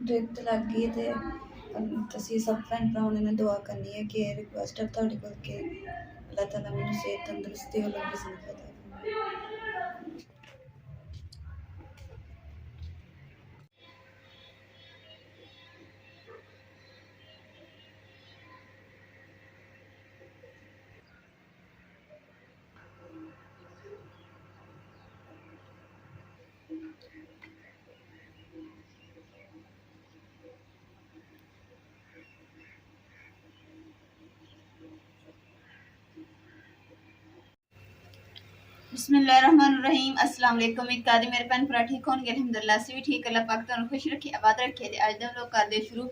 रित लग गई ते तुसीं सब भैन भरावां ने दुआ करनी है कि रिक्वेस्ट है तुहाडे कोल कि अल्लाह ताला मैनूं सेहत तंदरुस्ती और लंबी जिंदगी अता फरमाए। बिस्मिल्लाहिर्रहमानिर्रहीम। अस्सलाम वालेकुम। एक तादी मेरे भैन भरा ठीक होणगे अल्हम्दुलिल्लाह। असीं भी ठीक, अल्लाह पाक तुहानूं खुश रखे आबाद रखे। ते अज दे लोग करदे शुरू।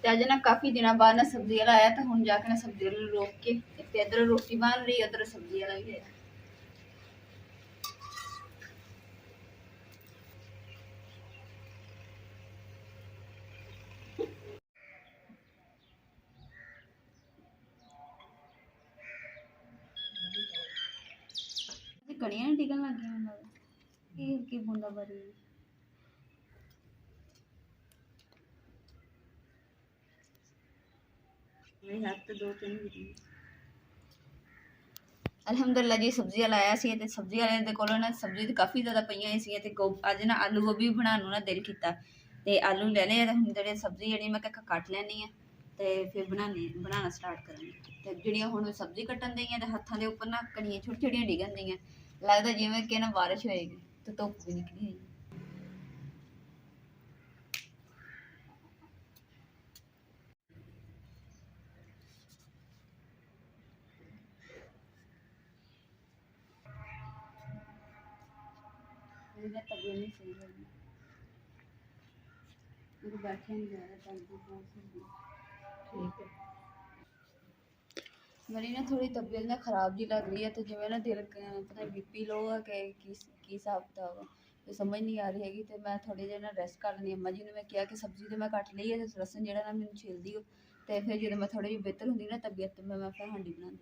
ते अज ना काफ़ी दिनों बाद ना सब्जी वाला आया, तो हुण जाके ना सब्जी वाले रोक के ते इधर रोटी बन रही, उधर सब्जी वाला भी है। कड़ियां नहीं टिकन लग गई की बूंदा बारी मेरे हाथ तो 2-3 भी अलहमदुलिल्लाह जी। सब्जी वाला आया सी ते सब्जी वाले दे कोलों ना सब्जी तो काफ़ी ज़्यादा पईयां सी ते अज ना आलू गोभी बनाने ना दिल कीता ते आलू ले ले ते हुण जेह्ड़े सब्जी जेह्ड़ी मैं कट लैनी है ते फिर बनाना स्टार्ट करांगी। ते जेह्ड़ियां हुण सब्जी कट्टन दियां ते हत्थां दे उप्पर ना कड़ियां छोटी-छोटियां डिगन दियां, लगदा जिवें कि ना बारिश होएगी ते धुप्प भी निकली होई। मेरी तबीयत नहीं सही लगी, मेरे बैठे नहीं जा रहा, ठीक है। मेरी ना थोड़ी तबीयत ना ख़राब जी लग रही है, तो जिवें ना दिल पता बीपी लो है कि की हिसाब किताब है तो समझ नहीं आ रही हैगी। तो मैं थोड़ी देर ना रेस्ट कर लैनी। अम्मा जी ने मैं किया कि सब्जी तो मैं कट ली है, तो लसन जो ना मैंने छील दी हो, तो फिर जो मैं थोड़ी जी बेहतर होंगी ना तबीयत, तो मैं फिर हांडी बना दी।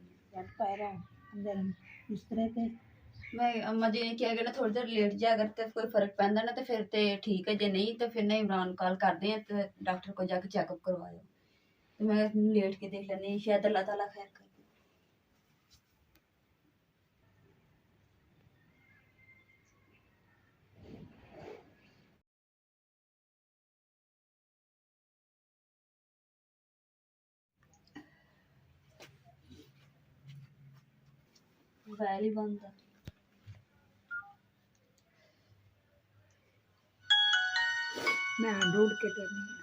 मैं अम्मा जी ने किया कि ना थोड़ी देर लेट जाया अगर तो कोई फर्क पैंदा ना तो फिर तो ठीक है, जे नहीं तो फिर ना इमरान कॉल करते हैं तो डॉक्टर को जाके चैकअप करवाओ। तो मैं लेट के देख लैनी, शायद अल्लाह ताला खैर कर। मोबाइल ही बंद है। मैं ढूंढ के करनी है।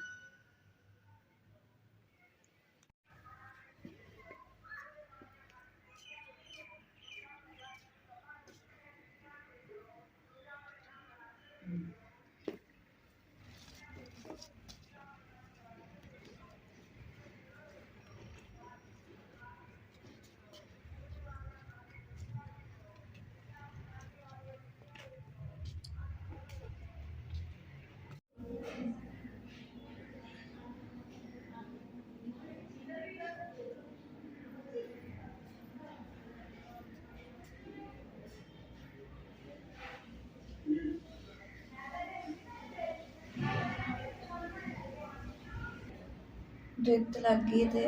रित लग गई ते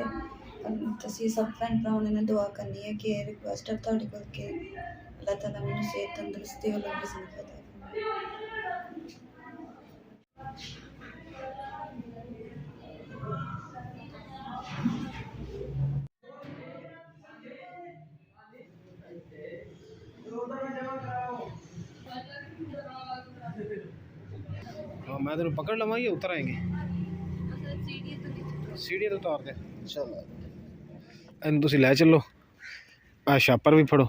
तुसीं सब भैन भरावां ने दुआ करनी है कि रिक्वेस्ट है तुहाडे कोल कि अल्लाह ताला मैनूं सेहत तंदरुस्ती और लंबी जिंदगी अता फरमाए। हाँ मैं तेन पकड़ लवा ये उतर आएंगे सीढ़ियाँ तो उतार दे। चलो इन तुम लै चलो आ छापर भी फड़ो।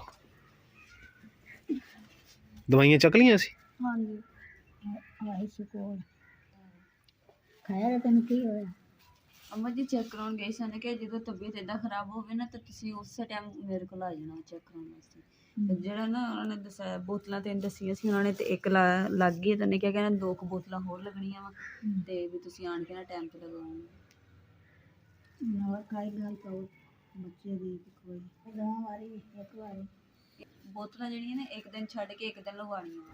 दवाइयां चक लियां सी? हाँ जी आई सी कोल खाया तो तेन की होया? अम्मा जी चेक कराउण गई सन कि जो तबीयत इदा खराब होवे ना तो तुसीं उस टाइम मेरे को आ जाना चेक कराउण वास्ते। ते जेड़ा ना उन्होंने दसाया बोतलां तीन दसियां सी उन्होंने, ते एक लग गई ते उन्हें क्या कहना 2 बोतलां होर लगनियां वा ते भी तुसीं आण के ना टाइम ते लगवाओ। और काई गल पाओ बच्चे दी कोई दवा वारी एक वारी बोतलां जेहड़ियां ना एक दिन छड्ड के एक दिन लगवाणियां वा,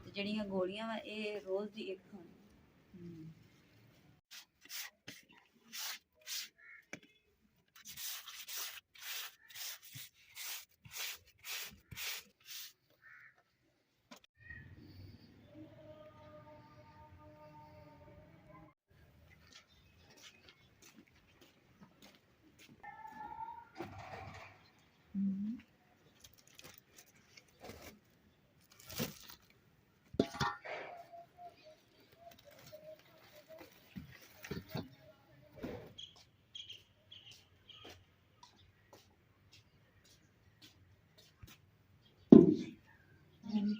ते जेहड़ियां गोलियां वा ये रोज दी एक खानी।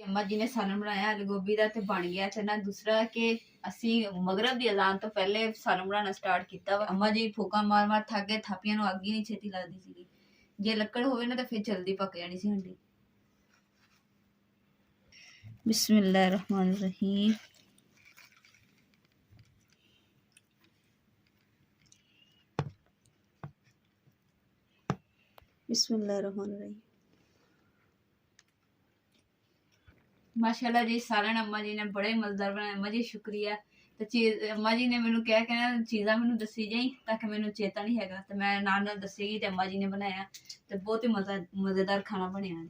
अम्मा जी ने सालन बनाया आलू गोभी का ते बन गया। ते ना दूसरा कि ਅਸੀਂ ਮਗਰਬ ਦੀ ਅਜ਼ਾਨ ਤੋਂ ਪਹਿਲੇ ਸਾलन ਬਣਾਉਣਾ ਸਟਾਰਟ ਕੀਤਾ ਵਾ। ਅੰਮਾ ਜੀ ਫੂਕਾਂ ਮਾਰ ਮਾਰ ਥੱਕ ਗਏ, ਥਾਪੀਆਂ ਨੂੰ ਅੱਗ ਹੀ ਨਹੀਂ ਛੇਤੀ ਲੱਗਦੀ ਸੀਗੀ। ਜੇ ਲੱਕੜ ਹੋਵੇ ਨਾ ਤਾਂ ਫਿਰ ਜਲਦੀ ਪੱਕ ਜਾਣੀ ਸੀ ਹੰਡੀ। ਬਿਸਮਿਲ੍ਲਾਹਿਰ ਰਹਿਮਾਨਿਰ ਰਹੀਮ। बिस्मिल्लाहिर्रहमानिर्रहीम। माशाल्लाह जी सालन अम्मा जी ने बड़ा ही मजेदार बनाया। अम्मा जी शुक्रिया। ਤੇ ਚੀਜ਼ ਅੰਮਾ ਜੀ ਨੇ ਮੈਨੂੰ ਕਿਹਾ ਕਿ ਨਾ ਚੀਜ਼ਾਂ ਮੈਨੂੰ ਦੱਸੀ ਜਾਈ ਤਾਂ ਕਿ ਮੈਨੂੰ ਚੇਤਾ ਨਹੀਂ ਹੈਗਾ, ਤੇ ਮੈਂ ਨਾਲ ਨਾਲ ਦੱਸੇਗੀ ਤੇ ਅੰਮਾ ਜੀ ਨੇ ਬਣਾਇਆ ਤੇ ਬਹੁਤ ਹੀ ਮਜ਼ੇਦਾਰ ਖਾਣਾ ਬਣਿਆ।